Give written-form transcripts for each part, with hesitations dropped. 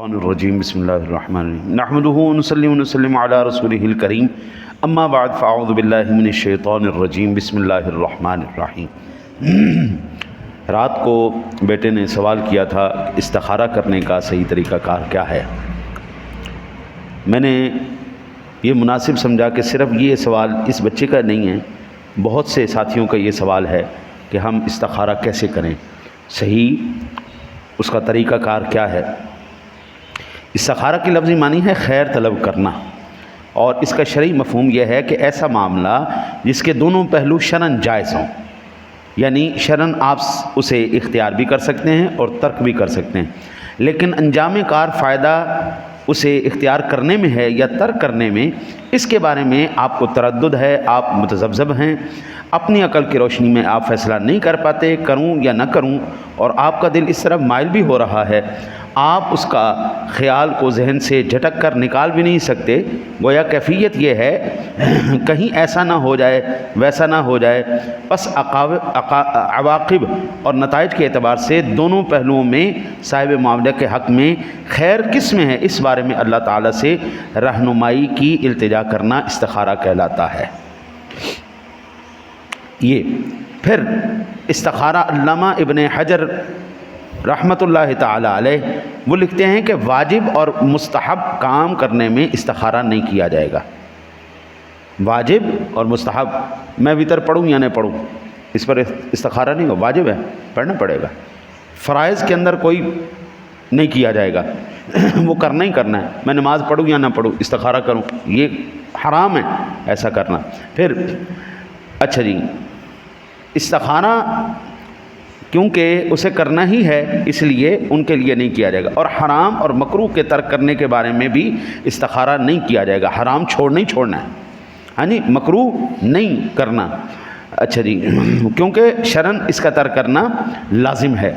الشیطان الرجیم بسم اللہ الرحمن الرحیم نحمده ونصلی ونسلم علی رسوله الکریم اما بعد فاعوذ باللہ من الشیطان الرجیم بسم اللہ الرحمن الرحیم۔ رات کو بیٹے نے سوال کیا تھا استخارہ کرنے کا صحیح طریقہ کار کیا ہے۔ میں نے یہ مناسب سمجھا کہ صرف یہ سوال اس بچے کا نہیں ہے، بہت سے ساتھیوں کا یہ سوال ہے کہ ہم استخارہ کیسے کریں، صحیح اس کا طریقہ کار کیا ہے۔ استخارہ کی لفظی معنی ہے خیر طلب کرنا، اور اس کا شرعی مفہوم یہ ہے کہ ایسا معاملہ جس کے دونوں پہلو شرعاً جائز ہوں، یعنی شرعاً آپ اسے اختیار بھی کر سکتے ہیں اور ترک بھی کر سکتے ہیں، لیکن انجام کار فائدہ اسے اختیار کرنے میں ہے یا ترک کرنے میں، اس کے بارے میں آپ کو تردد ہے، آپ متذبذب ہیں، اپنی عقل کی روشنی میں آپ فیصلہ نہیں کر پاتے کروں یا نہ کروں، اور آپ کا دل اس طرف مائل بھی ہو رہا ہے، آپ اس کا خیال کو ذہن سے جھٹک کر نکال بھی نہیں سکتے۔ گویا کیفیت یہ ہے کہیں ایسا نہ ہو جائے ویسا نہ ہو جائے، پس عواقب اور نتائج کے اعتبار سے دونوں پہلوؤں میں صاحب معاملہ کے حق میں خیر کس میں ہے، اس بارے میں اللہ تعالیٰ سے رہنمائی کی التجا کرنا استخارہ کہلاتا ہے۔ یہ پھر استخارہ علامہ ابن حجر رحمۃ اللہ تعالی علیہ وہ لکھتے ہیں کہ واجب اور مستحب کام کرنے میں استخارہ نہیں کیا جائے گا۔ واجب اور مستحب، میں وتر پڑھوں یا نہیں پڑھوں، اس پر استخارہ نہیں ہو، واجب ہے پڑھنا پڑے گا۔ فرائض کے اندر کوئی نہیں کیا جائے گا، وہ کرنا ہی کرنا ہے، میں نماز پڑھوں یا نہ پڑھوں استخارہ کروں، یہ حرام ہے ایسا کرنا۔ پھر اچھا جی، استخارہ کیونکہ اسے کرنا ہی ہے اس لیے ان کے لیے نہیں کیا جائے گا، اور حرام اور مکروہ کے ترک کرنے کے بارے میں بھی استخارہ نہیں کیا جائے گا۔ حرام چھوڑنا ہے، ہاں جی، مکروہ نہیں کرنا۔ اچھا جی، کیونکہ شرعاً اس کا ترک کرنا لازم ہے،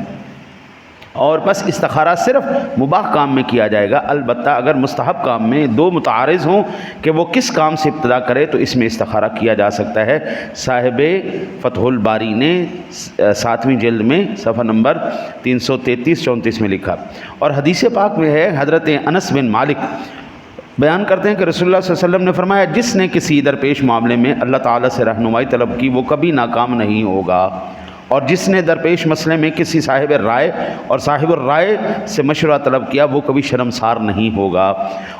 اور بس استخارہ صرف مباح کام میں کیا جائے گا۔ البتہ اگر مستحب کام میں دو متعارض ہوں کہ وہ کس کام سے ابتدا کرے تو اس میں استخارہ کیا جا سکتا ہے۔ صاحب فتح الباری نے 7ویں جلد میں صفحہ نمبر 333-34 میں لکھا، اور حدیث پاک میں ہے، حضرت انس بن مالک بیان کرتے ہیں کہ رسول اللہ صلی اللہ علیہ وسلم نے فرمایا، جس نے کسی درپیش معاملے میں اللہ تعالیٰ سے رہنمائی طلب کی وہ کبھی ناکام نہیں ہوگا، اور جس نے درپیش مسئلے میں کسی صاحب رائے اور صاحب الرائے سے مشورہ طلب کیا وہ کبھی شرمسار نہیں ہوگا،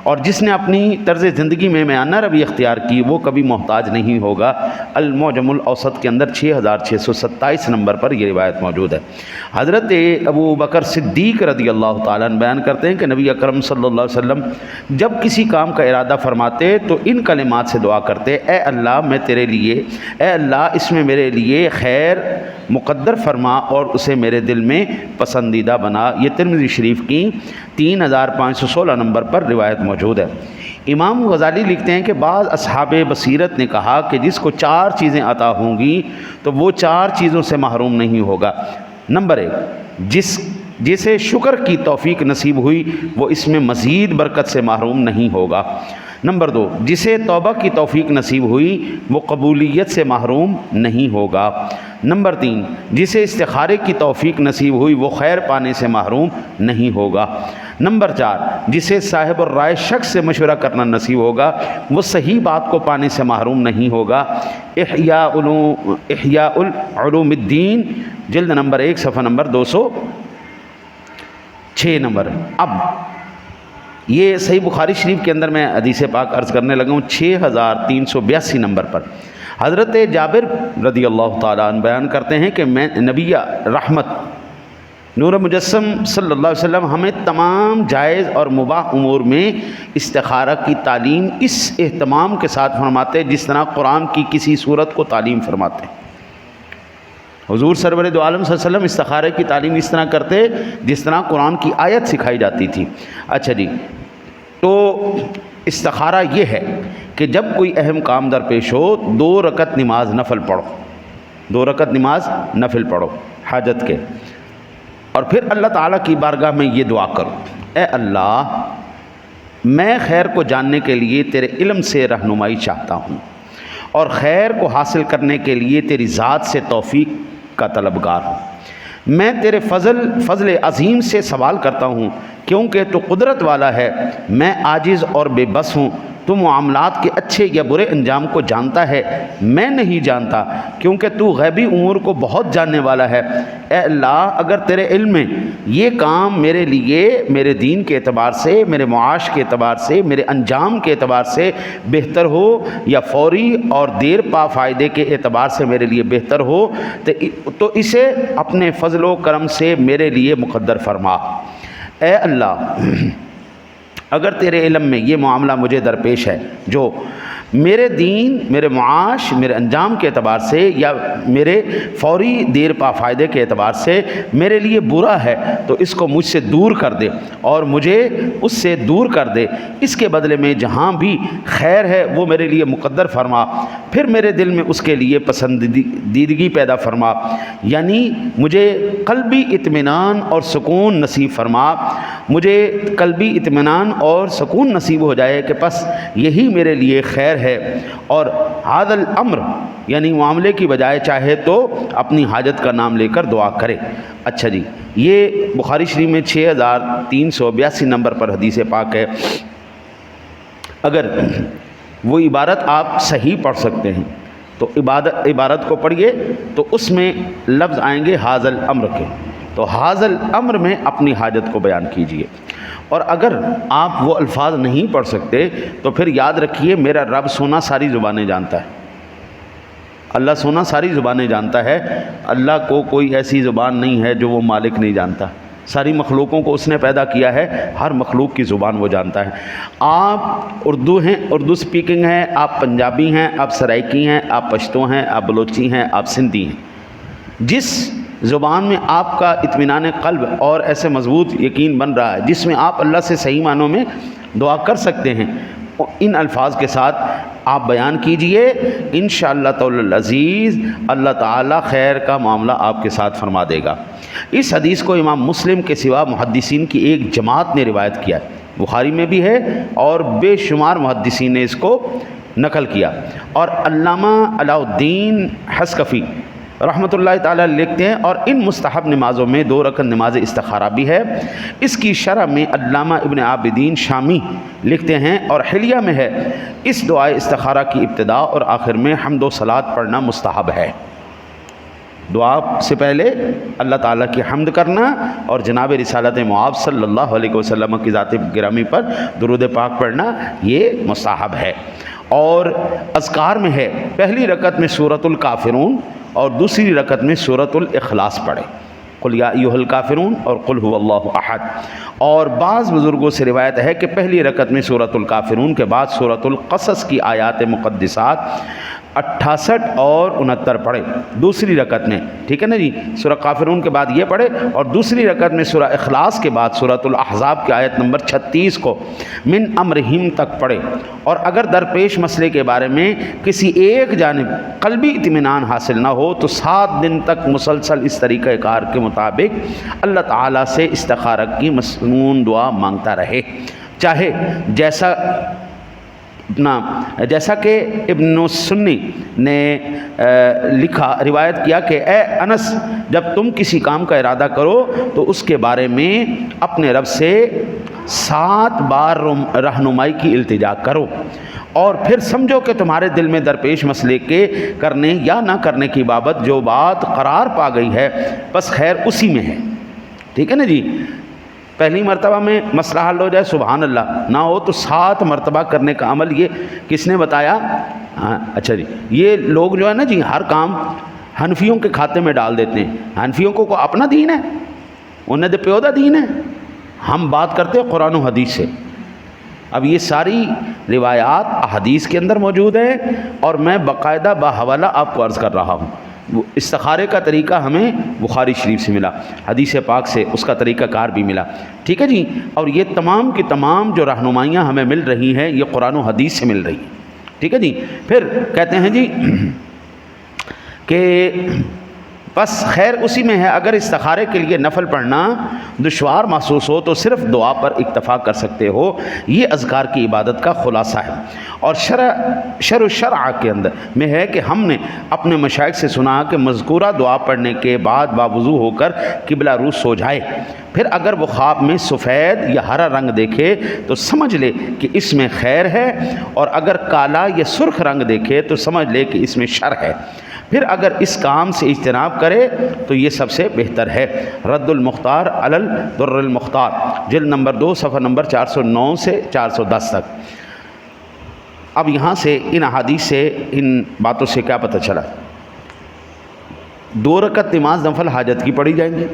اور جس نے اپنی طرز زندگی میں میانہ روی اختیار کی وہ کبھی محتاج نہیں ہوگا۔ المعجم الاوسط کے اندر 6627 نمبر پر یہ روایت موجود ہے۔ حضرت ابو بکر صدیق رضی اللہ تعالیٰ عنہ بیان کرتے ہیں کہ نبی اکرم صلی اللہ علیہ وسلم جب کسی کام کا ارادہ فرماتے تو ان کلمات سے دعا کرتے، اے اللہ میں تیرے لیے، اے اللہ اس میں میرے لیے خیر مقدر فرما اور اسے میرے دل میں پسندیدہ بنا۔ یہ ترمذی شریف کی 3516 نمبر پر روایت موجود ہے۔ امام غزالی لکھتے ہیں کہ بعض اصحاب بصیرت نے کہا کہ جس کو 4 چیزیں عطا ہوں گی تو وہ 4 چیزوں سے محروم نہیں ہوگا۔ نمبر 1، جسے شکر کی توفیق نصیب ہوئی وہ اس میں مزید برکت سے محروم نہیں ہوگا۔ نمبر 2، جسے توبہ کی توفیق نصیب ہوئی وہ قبولیت سے محروم نہیں ہوگا۔ نمبر 3، جسے استخارے کی توفیق نصیب ہوئی وہ خیر پانے سے محروم نہیں ہوگا۔ نمبر 4، جسے صاحب الرائے شخص سے مشورہ کرنا نصیب ہوگا وہ صحیح بات کو پانے سے محروم نہیں ہوگا۔ احیاء العلوم الدین جلد نمبر 1 صفحہ نمبر 206 نمبر۔ اب یہ صحیح بخاری شریف کے اندر میں حدیث پاک عرض کرنے لگا ہوں 6382 نمبر پر۔ حضرت جابر رضی اللہ تعالیٰ عنہ بیان کرتے ہیں کہ میں نبی رحمت نور مجسم صلی اللہ علیہ وسلم ہمیں تمام جائز اور مباح امور میں استخارہ کی تعلیم اس اہتمام کے ساتھ فرماتے جس طرح قرآن کی کسی صورت کو تعلیم فرماتے۔ حضور سرور دو عالم صلی اللہ علیہ وسلم استخارے کی تعلیم اس طرح کرتے جس طرح قرآن کی آیت سکھائی جاتی تھی۔ اچھا جی، تو استخارہ یہ ہے کہ جب کوئی اہم کام درپیش ہو 2 رکعت نماز نفل پڑھو، 2 رکعت نماز نفل پڑھو حاجت کے، اور پھر اللہ تعالیٰ کی بارگاہ میں یہ دعا کرو، اے اللہ میں خیر کو جاننے کے لیے تیرے علم سے رہنمائی چاہتا ہوں، اور خیر کو حاصل کرنے کے لیے تیری ذات سے توفیق کا طلبگار ہوں۔ میں تیرے فضل عظیم سے سوال کرتا ہوں کیونکہ تو قدرت والا ہے، میں عاجز اور بے بس ہوں۔ تو معاملات کے اچھے یا برے انجام کو جانتا ہے، میں نہیں جانتا، کیونکہ تو غیبی امور کو بہت جاننے والا ہے۔ اے اللہ، اگر تیرے علم میں یہ کام میرے لیے میرے دین کے اعتبار سے، میرے معاش کے اعتبار سے، میرے انجام کے اعتبار سے بہتر ہو، یا فوری اور دیر پا فائدے کے اعتبار سے میرے لیے بہتر ہو، تو اسے اپنے فضل و کرم سے میرے لیے مقدر فرما۔ اے اللہ، اگر تیرے علم میں یہ معاملہ مجھے درپیش ہے جو میرے دین، میرے معاش، میرے انجام کے اعتبار سے یا میرے فوری دیر پا فائدے کے اعتبار سے میرے لیے برا ہے، تو اس کو مجھ سے دور کر دے اور مجھے اس سے دور کر دے۔ اس کے بدلے میں جہاں بھی خیر ہے وہ میرے لیے مقدر فرما، پھر میرے دل میں اس کے لیے پسندیدگی پیدا فرما، یعنی مجھے قلبی اطمینان اور سکون نصیب فرما۔ مجھے قلبی اطمینان اور سکون نصیب ہو جائے کہ بس یہی میرے لیے خیر ہے، اور ھذا الامر یعنی معاملے کی بجائے چاہے تو اپنی حاجت کا نام لے کر دعا کرے۔ اچھا جی، یہ بخاری شریف میں 6382 نمبر پر حدیث پاک ہے۔ اگر وہ عبارت آپ صحیح پڑھ سکتے ہیں تو عبارت کو پڑھیے، تو اس میں لفظ آئیں گے ھذا الامر کے، تو ھذا الامر میں اپنی حاجت کو بیان کیجئے۔ اور اگر آپ وہ الفاظ نہیں پڑھ سکتے تو پھر یاد رکھیے، میرا رب سونا ساری زبانیں جانتا ہے، اللہ سونا ساری زبانیں جانتا ہے۔ اللہ کو کوئی ایسی زبان نہیں ہے جو وہ مالک نہیں جانتا، ساری مخلوقوں کو اس نے پیدا کیا ہے، ہر مخلوق کی زبان وہ جانتا ہے۔ آپ اردو ہیں، اردو سپیکنگ ہیں، آپ پنجابی ہیں، آپ سرائکی ہیں، آپ پشتو ہیں، آپ بلوچی ہیں، آپ سندھی ہیں، جس زبان میں آپ کا اطمینان قلب اور ایسے مضبوط یقین بن رہا ہے، جس میں آپ اللہ سے صحیح معنوں میں دعا کر سکتے ہیں، ان الفاظ کے ساتھ آپ بیان کیجئے، انشاءاللہ تعالی العزیز اللہ تعالی خیر کا معاملہ آپ کے ساتھ فرما دے گا۔ اس حدیث کو امام مسلم کے سوا محدثین کی ایک جماعت نے روایت کیا ہے، بخاری میں بھی ہے اور بے شمار محدثین نے اس کو نقل کیا۔ اور علامہ علاء الدین حسکفی رحمۃ اللہ تعالیٰ لکھتے ہیں، اور ان مستحب نمازوں میں 2 رکعت نماز استخارہ بھی ہے۔ اس کی شرح میں علامہ ابن عابدین شامی لکھتے ہیں، اور حلیہ میں ہے، اس دعائے استخارہ کی ابتدا اور آخر میں حمد و صلات پڑھنا مستحب ہے۔ دعا سے پہلے اللہ تعالیٰ کی حمد کرنا اور جناب رسالت معاب صلی اللہ علیہ وسلم کی ذات گرامی پر درود پاک پڑھنا، یہ مستحب ہے۔ اور اذکار میں ہے، پہلی رکعت میں سورۃ الکافرون اور دوسری رکعت میں سورۃ الاخلاص پڑھے، قل یا ایھا الکافرون اور قل ھو اللہ احد۔ اور بعض بزرگوں سے روایت ہے کہ پہلی رکعت میں سورۃ الکافرون کے بعد سورۃ القصص کی آیات مقدسات 68 اور 69 پڑھے دوسری رکعت میں، ٹھیک ہے نا جی، سورہ کافرون کے بعد یہ پڑھے، اور دوسری رکعت میں سورہ اخلاص کے بعد سورۃ الاحزاب کی آیت نمبر 36 کو من امرہم تک پڑھے۔ اور اگر درپیش مسئلے کے بارے میں کسی ایک جانب قلبی اطمینان حاصل نہ ہو تو 7 دن تک مسلسل اس طریقہ کار کے مطابق اللہ تعالیٰ سے استخارہ کی مسنون دعا مانگتا رہے، چاہے جیسا کہ ابن السنی نے لکھا، روایت کیا کہ اے انس، جب تم کسی کام کا ارادہ کرو تو اس کے بارے میں اپنے رب سے 7 بار رہنمائی کی التجا کرو، اور پھر سمجھو کہ تمہارے دل میں درپیش مسئلے کے کرنے یا نہ کرنے کی بابت جو بات قرار پا گئی ہے بس خیر اسی میں ہے، ٹھیک ہے نا جی۔ پہلی مرتبہ میں مسئلہ حل ہو جائے سبحان اللہ، نہ ہو تو 7 مرتبہ کرنے کا عمل، یہ کس نے بتایا؟ اچھا جی، یہ لوگ جو ہے نا جی ہر کام حنفیوں کے کھاتے میں ڈال دیتے ہیں۔ حنفیوں کو اپنا دین ہے، انہیں تو پیودہ دین ہے، ہم بات کرتے ہیں قرآن و حدیث سے۔ اب یہ ساری روایات احادیث کے اندر موجود ہیں، اور میں باقاعدہ باحوالہ آپ کو عرض کر رہا ہوں۔ استخارے کا طریقہ ہمیں بخاری شریف سے ملا، حدیث پاک سے اس کا طریقہ کار بھی ملا، ٹھیک ہے جی۔ اور یہ تمام کی تمام جو رہنمائیاں ہمیں مل رہی ہیں یہ قرآن و حدیث سے مل رہی ہیں، ٹھیک ہے جی۔ پھر کہتے ہیں جی کہ بس خیر اسی میں ہے. اگر استخارے کے لیے نفل پڑھنا دشوار محسوس ہو تو صرف دعا پر اکتفا کر سکتے ہو. یہ اذکار کی عبادت کا خلاصہ ہے. اور شرع کے اندر میں ہے کہ ہم نے اپنے مشائخ سے سنا کہ مذکورہ دعا پڑھنے کے بعد باوضو ہو کر قبلہ رو سو جائے. پھر اگر وہ خواب میں سفید یا ہرا رنگ دیکھے تو سمجھ لے کہ اس میں خیر ہے، اور اگر کالا یا سرخ رنگ دیکھے تو سمجھ لے کہ اس میں شر ہے. پھر اگر اس کام سے اجتناب کرے تو یہ سب سے بہتر ہے. رد المختار علی الدر المختار، جلد نمبر 2 صفحہ نمبر 409 سے 410 تک. اب یہاں سے ان احادیث سے ان باتوں سے کیا پتہ چلا؟ 2 رکعت نماز نفل حاجت کی پڑھی جائیں گی،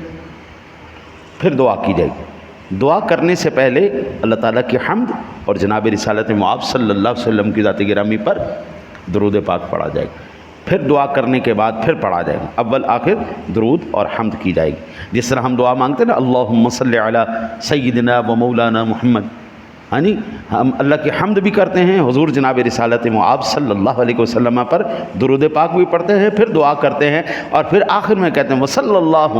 پھر دعا کی جائے گی. دعا کرنے سے پہلے اللہ تعالیٰ کی حمد اور جناب رسالت مآب صلی اللہ علیہ وسلم کی ذات گرامی پر درود پاک پڑھا جائے گا. پھر دعا کرنے کے بعد پھر پڑھا جائے گا. اول آخر درود اور حمد کی جائے گی. جس طرح ہم دعا مانگتے ہیں نا، اللہم صلی علی سیدنا و مولانا محمد، یعنی ہم اللہ کی حمد بھی کرتے ہیں، حضور جناب رسالت مآب صلی اللہ علیہ وسلم پر درود پاک بھی پڑھتے ہیں، پھر دعا کرتے ہیں، اور پھر آخر میں کہتے ہیں وصلی اللہ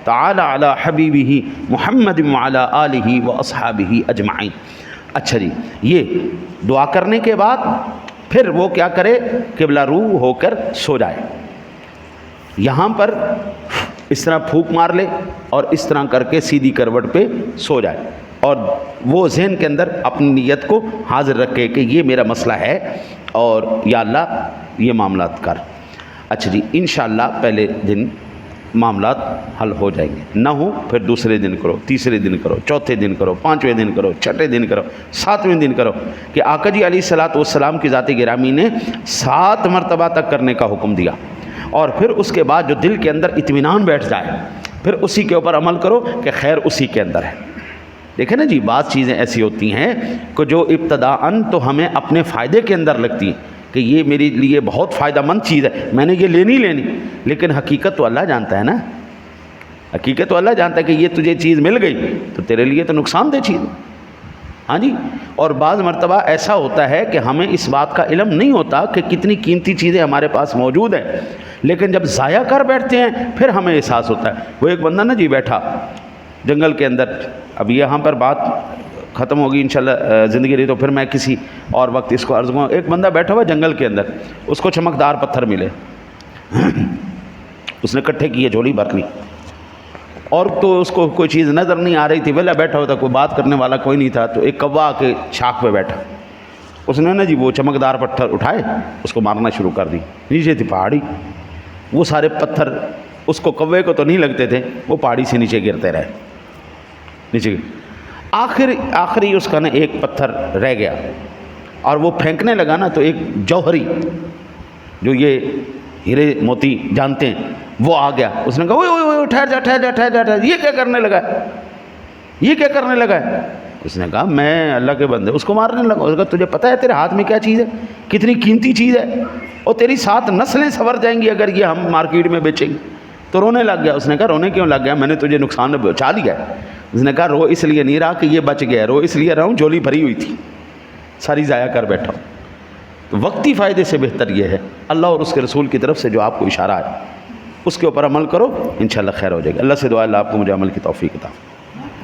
تعالی علی حبیبہ محمد وعلی آلہ و اصحابہ اجمعین. اچھا جی، یہ دعا کرنے کے بعد پھر وہ کیا کرے؟ قبلہ رو ہو کر سو جائے. یہاں پر اس طرح پھونک مار لے اور اس طرح کر کے سیدھی کروٹ پہ سو جائے، اور وہ ذہن کے اندر اپنی نیت کو حاضر رکھے کہ یہ میرا مسئلہ ہے اور یا اللہ یہ معاملات کر. اچھا جی، انشاءاللہ پہلے دن معاملات حل ہو جائیں گے. نہ ہو پھر دوسرے دن کرو، تیسرے دن کرو، چوتھے دن کرو، 5ویں دن کرو، 6ٹھے دن کرو، 7ویں دن کرو. کہ آقا جی علیہ الصلوۃ والسلام کی ذات گرامی نے 7 مرتبہ تک کرنے کا حکم دیا، اور پھر اس کے بعد جو دل کے اندر اطمینان بیٹھ جائے پھر اسی کے اوپر عمل کرو کہ خیر اسی کے اندر ہے. دیکھیں نا جی، بعض چیزیں ایسی ہوتی ہیں کہ جو ابتداءً تو ہمیں اپنے فائدے کے اندر لگتی ہیں کہ یہ میرے لیے بہت فائدہ مند چیز ہے، میں نے یہ لینی، لیکن حقیقت تو اللہ جانتا ہے نا. حقیقت تو اللہ جانتا ہے کہ یہ تجھے چیز مل گئی تو تیرے لیے تو نقصان دہ چیز ہے. ہاں جی. اور بعض مرتبہ ایسا ہوتا ہے کہ ہمیں اس بات کا علم نہیں ہوتا کہ کتنی قیمتی چیزیں ہمارے پاس موجود ہیں، لیکن جب ضائع کر بیٹھتے ہیں پھر ہمیں احساس ہوتا ہے. وہ ایک بندہ نا جی بیٹھا جنگل کے اندر، اب یہاں پر بات ختم ہوگی انشاءاللہ زندگی رہی تو پھر میں کسی اور وقت اس کو عرض کروں. ایک بندہ بیٹھا ہوا جنگل کے اندر، اس کو چمکدار پتھر ملے، اس نے اکٹھے کیے، جھولی بھر لی، اور تو اس کو کوئی چیز نظر نہیں آ رہی تھی، ویلا بیٹھا ہوا تھا، کوئی بات کرنے والا کوئی نہیں تھا. تو ایک کوا کے شاخ پہ بیٹھا، اس نے نا جی وہ چمکدار پتھر اٹھائے، اس کو مارنا شروع کر دی. نیچے تھی پہاڑی، وہ سارے پتھر اس کو کوے کو تو نہیں لگتے تھے، وہ پہاڑی سے نیچے گرتے رہے نیچے. آخری اس کا نا ایک پتھر رہ گیا، اور وہ پھینکنے لگا نا تو ایک جوہری جو یہ ہیرے موتی جانتے ہیں وہ آ گیا. اس نے کہا اوئے ٹھہر جا، یہ کیا کرنے لگا ہے، یہ کیا کرنے لگا ہے؟ اس نے کہا میں اللہ کے بندے، اس کو مارنے لگا. اس نے کہا تجھے پتہ ہے تیرے ہاتھ میں کیا چیز ہے، کتنی قیمتی چیز ہے، اور تیری 7 نسلیں سنور جائیں گی اگر یہ ہم مارکیٹ میں بیچیں گے. تو رونے لگ گیا. اس نے کہا رونے کیوں لگ گیا، میں نے تجھے نقصان پہنچا دیا ہے. اس نے کہا رو اس لیے نہیں رہا کہ یہ بچ گیا، رو اس لیے رہا ہوں جھولی بھری ہوئی تھی، ساری ضائع کر بیٹھا ہوں. تو وقتی فائدے سے بہتر یہ ہے اللہ اور اس کے رسول کی طرف سے جو آپ کو اشارہ ہے اس کے اوپر عمل کرو، انشاءاللہ خیر ہو جائے گا. اللہ سے دعا اللہ آپ کو مجھے عمل کی توفیق عطا.